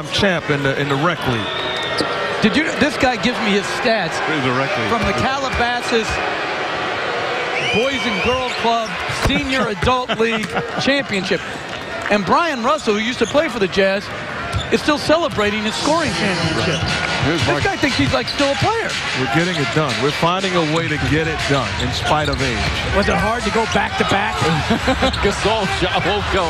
champ in the rec league. Did you? This guy gives me his stats from the Calabasas Boys and Girls Club Senior Adult League Championship. And Brian Russell, who used to play for the Jazz, is still celebrating his scoring championship. This guy thinks he's like still a player. We're getting it done. We're finding a way to get it done in spite of age. Was it hard to go back to back? Gasol shot won't go.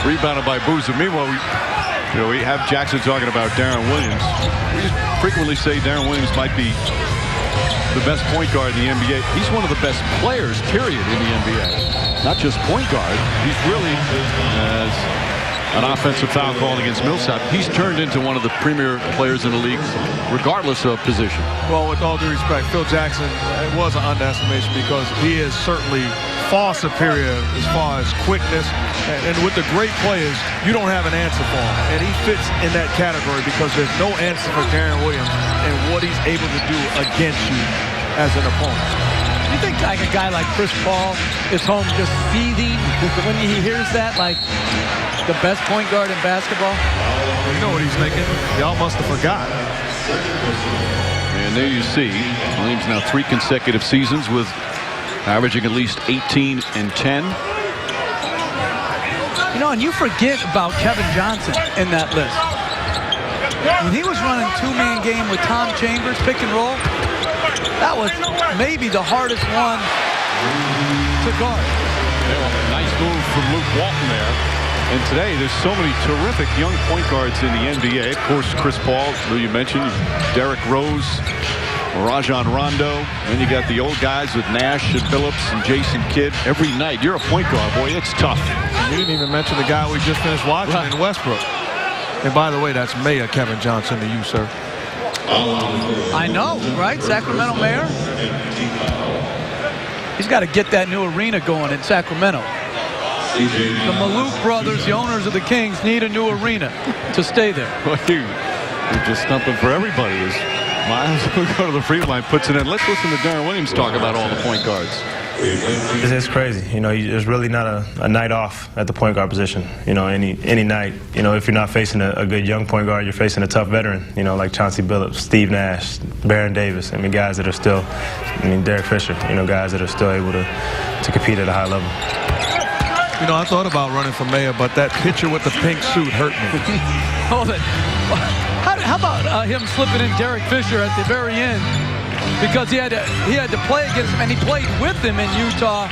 Rebounded by Boozer. Meanwhile, we have Jackson talking about Darren Williams. We frequently say Darren Williams might be the best point guard in the NBA. He's one of the best players, period, in the NBA. Not just point guard. He's really, as an offensive foul called against Millsap, he's turned into one of the premier players in the league, regardless of position. Well, with all due respect, Phil Jackson, it was an underestimation because he is certainly far superior as far as quickness. And with the great players, you don't have an answer for him. And he fits in that category because there's no answer for Darren Williams and what he's able to do against you as an opponent. You think like a guy like Chris Paul is home just seething when he hears that, like the best point guard in basketball? Well, you know what he's thinking. Y'all must have forgot. And there you see, Williams now 3 consecutive seasons with averaging at least 18 and 10. You know, and you forget about Kevin Johnson in that list. When he was running two-man game with Tom Chambers, pick and roll, that was maybe the hardest one to guard. Nice move from Luke Walton there. And today, there's so many terrific young point guards in the NBA. Of course, Chris Paul, who you mentioned, Derrick Rose, Rajon Rondo. Then you got the old guys with Nash and Phillips and Jason Kidd. Every night, you're a point guard, boy, it's tough. You didn't even mention the guy we just finished watching in Westbrook. And by the way, that's Mayor Kevin Johnson to you, sir. I know, right? Sacramento Mayor. He's got to get that new arena going in Sacramento. The Maloof brothers, the owners of the Kings, need a new arena to stay there. Well, you're just stumping for everybody. As Miles will go to the free line, puts it in. Let's listen to Darren Williams talk about all the point guards. It's crazy. You know, there's really not a night off at the point guard position. You know, any night. You know, if you're not facing a good young point guard, you're facing a tough veteran. You know, like Chauncey Billups, Steve Nash, Baron Davis. I mean, guys that are still, Derek Fisher. You know, guys that are still able to compete at a high level. You know, I thought about running for mayor, but that picture with the pink suit hurt me. Hold it. How about him slipping in Derek Fisher at the very end? Because he had to play against him, and he played with him in Utah,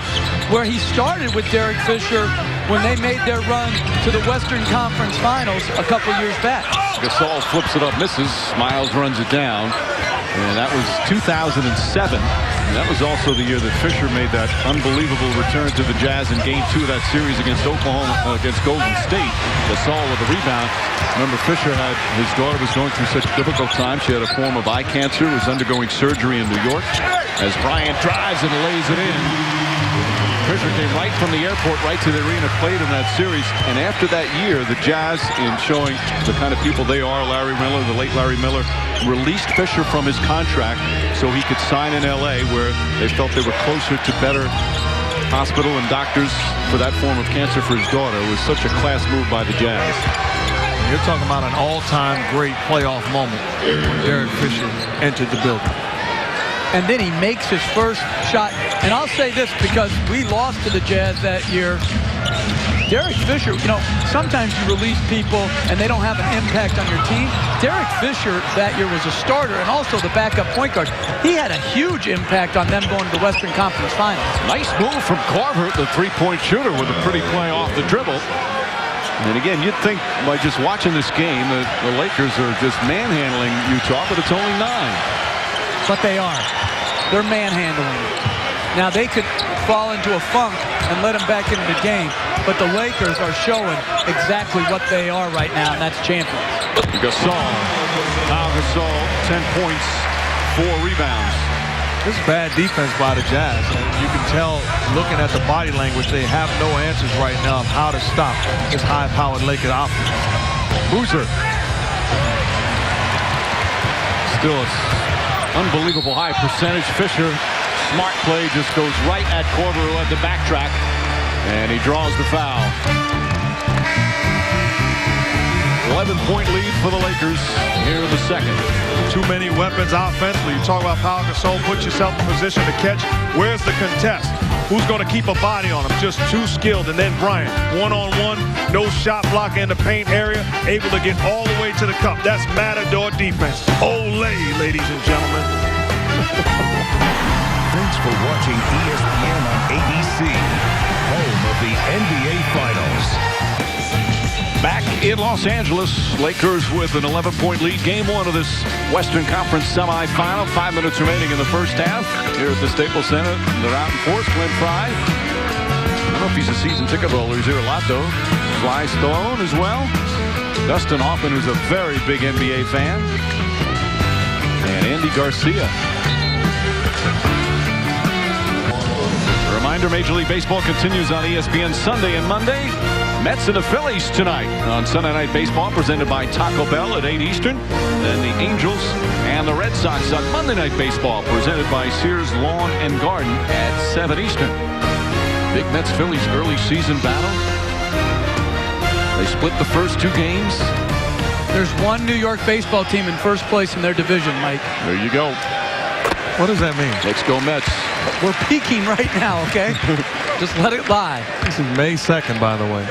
where he started with Derek Fisher when they made their run to the Western Conference Finals a couple years back. Gasol flips it up, misses. Miles runs it down. And that was 2007. And that was also the year that Fisher made that unbelievable return to the Jazz in Game 2 of that series against against Golden State. Gasol with the rebound. Remember, Fisher his daughter was going through such a difficult time. She had a form of eye cancer, was undergoing surgery in New York. As Bryant drives and lays it in. Fisher came right from the airport right to the arena, played in that series. And after that year, the Jazz, in showing the kind of people they are, Larry Miller, the late Larry Miller, released Fisher from his contract so he could sign in L.A., where they felt they were closer to better hospital and doctors for that form of cancer for his daughter. It was such a class move by the Jazz. You're talking about an all-time great playoff moment when Derek Fisher entered the building. And then he makes his first shot. And I'll say this, because we lost to the Jazz that year. Derek Fisher, sometimes you release people and they don't have an impact on your team. Derek Fisher that year was a starter and also the backup point guard. He had a huge impact on them going to the Western Conference Finals. Nice move from Carver, the three-point shooter, with a pretty play off the dribble. And again, you'd think by just watching this game that the Lakers are just manhandling Utah, but it's only 9. But they are. They're manhandling. Now they could fall into a funk and let them back into the game, but the Lakers are showing exactly what they are right now, and that's champions. Gasol, Pau Gasol, 10 points, 4 rebounds. This is bad defense by the Jazz, and you can tell looking at the body language they have no answers right now of how to stop this high-powered Lakers offense. Boozer. Still an unbelievable high percentage. Fisher, smart play, just goes right at Korver, who had to backtrack, and he draws the foul. 11-point lead for the Lakers here in the second. Too many weapons offensively. You talk about Pau Gasol, put yourself in position to catch. Where's the contest? Who's going to keep a body on him? Just too skilled. And then Bryant, one-on-one, no shot block in the paint area, able to get all the way to the cup. That's Matador defense. Olay, ladies and gentlemen. Thanks for watching ESPN on ABC, home of the NBA Finals. Back in Los Angeles, Lakers with an 11-point lead. Game 1 of this Western Conference semifinal. 5 minutes remaining in the first half. Here at the Staples Center, they're out in force. Glenn Fry. I don't know if he's a season ticket holder. He's here a lot, though. Sly Stone as well. Dustin Hoffman, who's a very big NBA fan. And Andy Garcia. A reminder, Major League Baseball continues on ESPN Sunday and Monday. Mets and the Phillies tonight on Sunday Night Baseball, presented by Taco Bell at 8 Eastern. Then the Angels and the Red Sox on Monday Night Baseball, presented by Sears Lawn and Garden at 7 Eastern. Big Mets-Phillies early season battle. They split the first 2 games. There's one New York baseball team in first place in their division, Mike. There you go. What does that mean? Let's go Mets. We're peaking right now, okay? Just let it lie. This is May 2nd, by the way.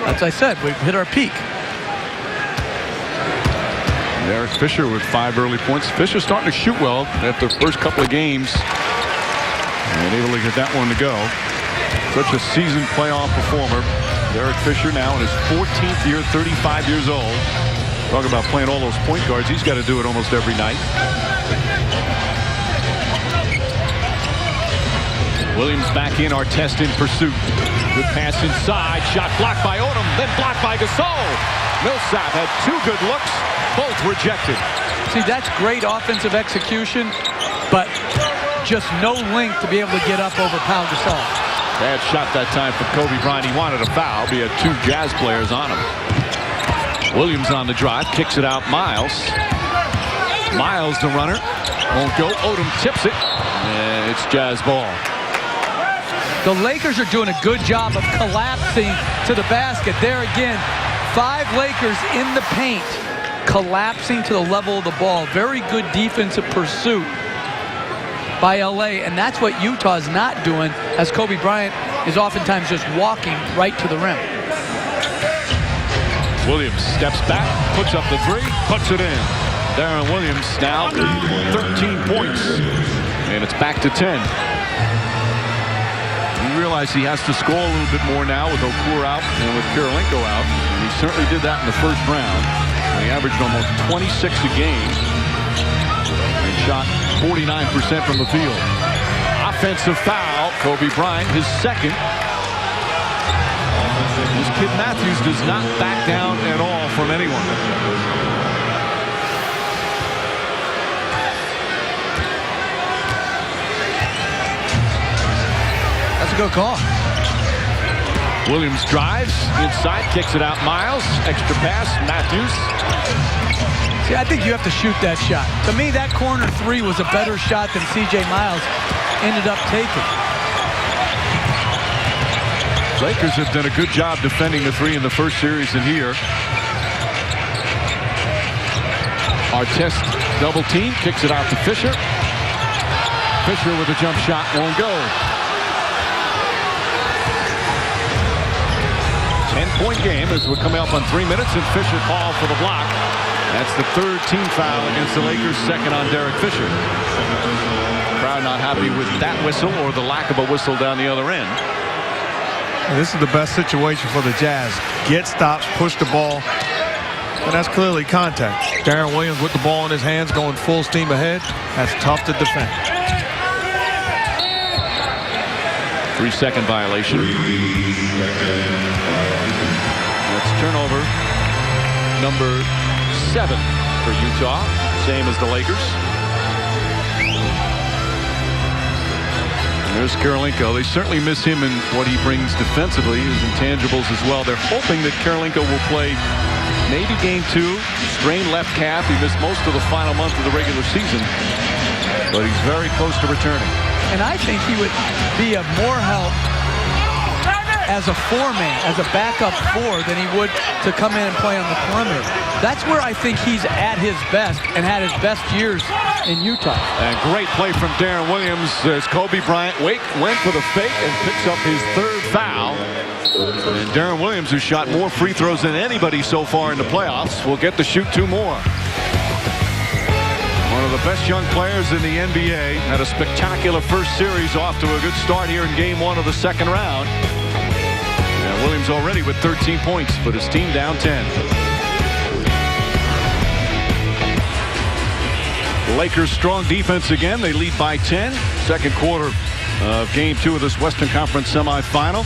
As I said, we've hit our peak. Derek Fisher with 5 early points. Fisher starting to shoot well after the first couple of games. And able to get that one to go. Such a seasoned playoff performer. Derek Fisher now in his 14th year, 35 years old. Talk about playing all those point guards. He's got to do it almost every night. Williams back in, Artest in pursuit. Good pass inside, shot blocked by Odom, then blocked by Gasol. Millsap had 2 good looks, both rejected. See, that's great offensive execution, but just no length to be able to get up over Pau Gasol. Bad shot that time for Kobe Bryant. He wanted a foul. He had 2 Jazz players on him. Williams on the drive, kicks it out. Miles. Miles the runner. Won't go. Odom tips it. And it's Jazz ball. The Lakers are doing a good job of collapsing to the basket. There again, 5 Lakers in the paint, collapsing to the level of the ball. Very good defensive pursuit by LA, and that's what Utah is not doing, as Kobe Bryant is oftentimes just walking right to the rim. Williams steps back, puts up the 3, puts it in. Darren Williams now 13 points, and it's back to 10. You realize he has to score a little bit more now with Okur out and with Kirilenko out. And he certainly did that in the first round. He averaged almost 26 a game and shot 49% from the field. Offensive foul. Kobe Bryant, his second. This kid Matthews does not back down at all from anyone. That's a good call. Williams drives inside, kicks it out. Miles, extra pass, Matthews. See, I think you have to shoot that shot. To me, that corner 3 was a better shot than C.J. Miles ended up taking. Lakers have done a good job defending the 3 in the first series and here. Artest double team, kicks it out to Fisher. Fisher with a jump shot, won't go. 10-point game as we're coming up on 3 minutes, and Fisher called for the block. That's the 3rd team foul against the Lakers, 2nd on Derek Fisher. Crowd not happy with that whistle or the lack of a whistle down the other end. And this is the best situation for the Jazz. Get stops, push the ball, and that's clearly contact. Darren Williams with the ball in his hands going full steam ahead. That's tough to defend. 3-second violation. That's turnover number 7 for Utah, same as the Lakers. And there's Kirilenko. They certainly miss him in what he brings defensively, his intangibles as well. They're hoping that Kirilenko will play maybe game 2, strained left calf. He missed most of the final month of the regular season, but he's very close to returning. And I think he would be of more help as a four-man, as a backup four, than he would to come in and play on the perimeter. That's where I think he's at his best and had his best years in Utah. And great play from Darren Williams as Kobe Bryant went for the fake and picks up his third foul. And Darren Williams, who shot more free throws than anybody so far in the playoffs, will get to shoot 2 more. One of the best young players in the NBA. Had a spectacular first series, off to a good start here in game 1 of the second round. And Williams already with 13 points, put his team down 10. Lakers strong defense again. They lead by 10. Second quarter of game 2 of this Western Conference semifinal.